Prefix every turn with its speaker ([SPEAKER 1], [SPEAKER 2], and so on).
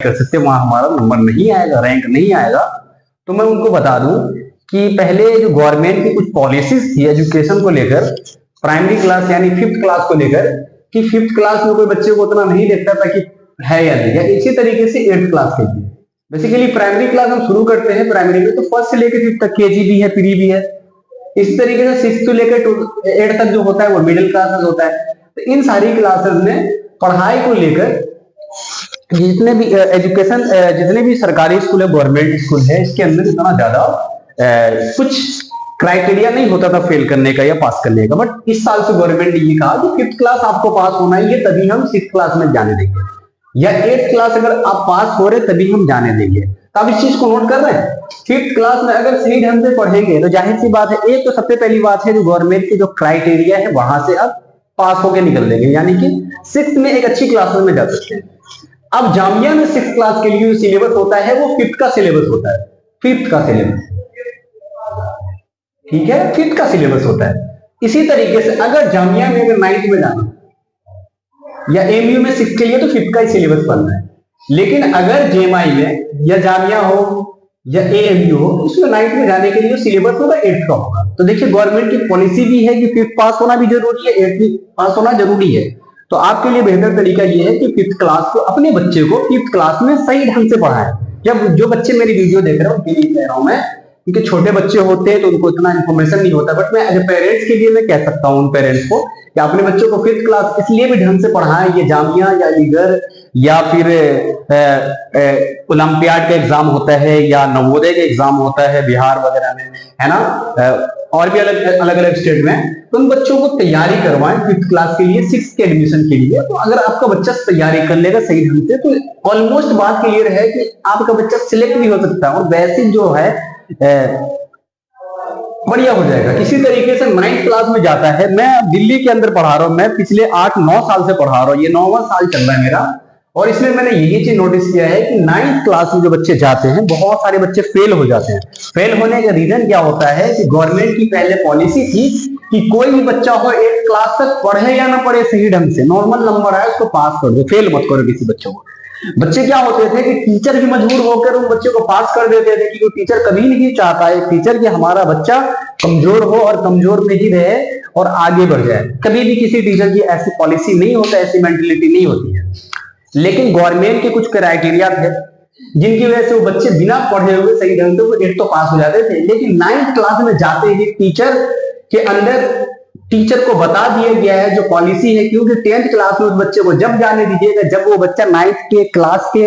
[SPEAKER 1] कर सकते, वहां हमारा नंबर नहीं आएगा, रैंक नहीं आएगा। तो मैं उनको बता दूं कि पहले जो गवर्नमेंट की कुछ पॉलिसीज थी एजुकेशन को लेकर, प्राइमरी क्लास यानी 5th क्लास को लेकर, कि 5th क्लास में कोई बच्चे को उतना नहीं देखता था कि है या नहीं, या इसी तरीके से 8th क्लास के लिए बेसिकली प्राइमरी क्लास हम शुरू करते हैं प्राइमरी में, तो 1st से लेकर 5th तक केजी भी है, प्री भी है। इस तरीके से 6th से लेकर 8th तक जो होता है वो मिडिल क्लासेस होता है। तो इन सारी क्लासेस में पढ़ाई को लेकर जितने भी एजुकेशन, जितने भी सरकारी स्कूल है, गवर्नमेंट स्कूल है, इसके अंदर इतना ज्यादा कुछ क्राइटेरिया नहीं होता था फेल करने का या पास करने का। बट इस साल से गवर्नमेंट ने ये कहा कि 5th क्लास आपको पास होना है, तभी हम 6th क्लास में जाने देंगे, या 8th क्लास अगर आप पास हो रहे तभी हम जाने देंगे। तो आप इस चीज को नोट कर रहे हैं, 5th क्लास में अगर सही ढंग से पढ़ेंगे तो जाहिर सी बात है, एक तो सबसे पहली बात है जो गवर्नमेंट की जो क्राइटेरिया है वहां से आप पास होकर निकल देंगे, यानी कि 6th में एक अच्छी क्लास में जा सकते हैं। अब जामिया में 6th क्लास के लिए जो सिलेबस होता है वो 5th का सिलेबस होता है, 5th का सिलेबस, ठीक है, 5th का सिलेबस होता है। इसी तरीके से अगर जामिया में अगर 9th में जाना या एमयू में 6th के लिए तो 5th का ही सिलेबस पढ़ना है, लेकिन अगर जेएमआई में या जामिया हो या एएमयू हो, उसमें 9th में जाने के लिए सिलेबस होगा 8th का होगा। तो देखिए गवर्नमेंट की पॉलिसी भी है कि 5th पास होना भी जरूरी है, 8th पास होना जरूरी है। तो आपके लिए बेहतर तरीका यह है कि 5th क्लास को अपने बच्चे को 5th क्लास में सही ढंग से पढ़ाएं। जब जो बच्चे मेरी वीडियो देख रहे हैं उनके लिए कह रहा हूं मैं, क्योंकि छोटे बच्चे होते हैं तो उनको इतना इन्फॉर्मेशन नहीं होता, बट मैं एज ए पेरेंट्स के लिए मैं कह सकता हूं उन पेरेंट्स को कि अपने बच्चों को 5th क्लास इसलिए भी ढंग से पढ़ाएं, ये जामिया या अलीगढ़ या फिर ओलंपियाड का एग्जाम होता है या नवोदय का एग्जाम होता है बिहार वगैरह में, है ना, और भी अलग अलग स्टेट में, तो उन बच्चों को तैयारी करवाएं 5th क्लास के लिए, 6th के एडमिशन के लिए। तो अगर आपका बच्चा तैयारी कर लेगा सही ढंग से तो ऑलमोस्ट बात क्लियर है कि आपका बच्चा सिलेक्ट भी हो सकता है और वैसे जो है बढ़िया हो जाएगा। इसी तरीके से 9th क्लास में जाता है, मैं दिल्ली के अंदर पढ़ा रहा हूं, मैं पिछले 8-9 साल से पढ़ा रहा हूं, ये 9वां साल चल रहा है मेरा, और इसमें मैंने यही चीज नोटिस किया है कि 9th क्लास में जो बच्चे जाते हैं बहुत सारे बच्चे फेल हो जाते हैं। फेल होने का रीजन क्या होता है कि गवर्नमेंट की पहले पॉलिसी थी कि कोई भी बच्चा हो 8th क्लास तक पढ़े या ना पढ़े, सही ढंग से नॉर्मल नंबर आए उसको पास कर दो, फेल मत करो किसी बच्चों को। बच्चे क्या होते थे कि टीचर भी मजबूर होकर उन बच्चों को पास कर देते थे, क्योंकि टीचर कभी नहीं चाहता है टीचर कि हमारा बच्चा कमजोर हो और कमजोर में ही रहे और आगे बढ़ जाए। कभी भी किसी टीचर की ऐसी पॉलिसी नहीं होता, ऐसी मेंटेलिटी नहीं होती है। लेकिन गवर्नमेंट के कुछ क्राइटेरिया थे जिनकी वजह से वो बच्चे बिना पढ़े हुए सही ढंग से वो 8th तो पास हो जाते थे, लेकिन 9th क्लास में जाते ही टीचर के अंदर टीचर को बता दिया गया है जो पॉलिसी है, क्योंकि 10th क्लास में उस बच्चे को जब जाने दीजिएगा जब वो बच्चा 9th के क्लास के